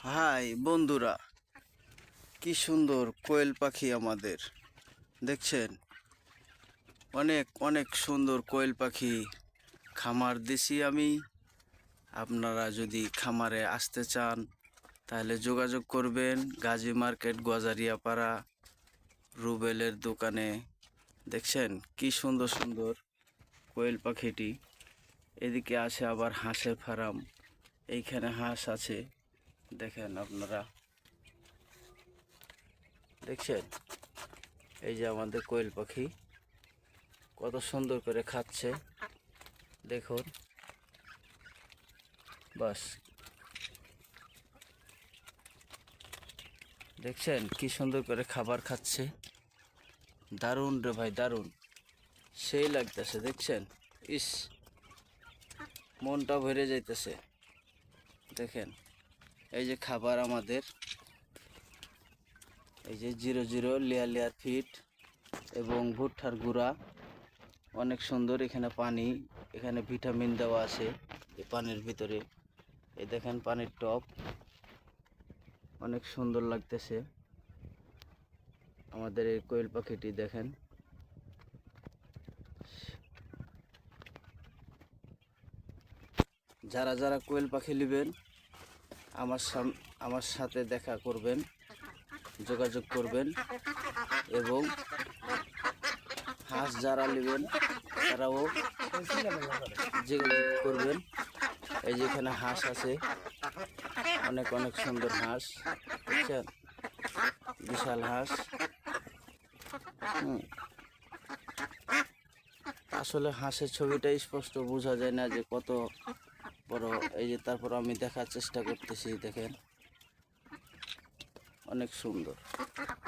High বন্ধুরা, কি সুন্দর কোয়েল পাখি আমাদের দেখছেন। অনেক অনেক সুন্দর কোয়েল পাখি খামার দিছি আমি। আপনারা যদি খামারে আসতে চান তাহলে যোগাযোগ করবেন গাজী মার্কেট গজারিয়াপাড়া রুবেলের দোকানে। দেখছেন কি সুন্দর সুন্দর কোয়েল পাখিটি। এদিকে আছে আবার হাঁসের ফার্ম, এইখানে হাঁস আছে দেখেন আপনারা দেখছেন। এই যে আমাদের কোয়েল পাখি কত সুন্দর করে খাচ্ছে দেখুন, বাস দেখছেন কি সুন্দর করে খাবার খাচ্ছে। দারুণ রে ভাই, দারুণ, সেই লাগতেছে দেখছেন। ইস, মনটা ভরে যাইতেছে দেখেন। এই যে খাবার আমাদের, এই যে 00 লেয়ার লেয়ার ফিট এবং ভুট্টার গুঁড়া, অনেক সুন্দর। এখানে পানি, এখানে ভিটামিন দেওয়া আছে এই পানির ভিতরে। এই দেখেন পানির টপ, অনেক সুন্দর লাগতেছে আমাদের এই কোয়েল পাখিটি দেখেন। যারা যারা কোয়েল পাখি নেবেন আমার সাথে দেখা করবেন, যোগাযোগ করবেন। এবং হাঁস যারা নেবেন তারাও যোগাযোগ করবেন। এই যে এখানে হাঁস আছে, অনেক অনেক সুন্দর হাঁস দেখছেন, বিশাল হাঁস। আসলে হাঁসের ছবিটা স্পষ্ট বোঝা যায় না যে কত বড়। এই যে তারপর আমি দেখার চেষ্টা করতেছি, দেখেন অনেক সুন্দর।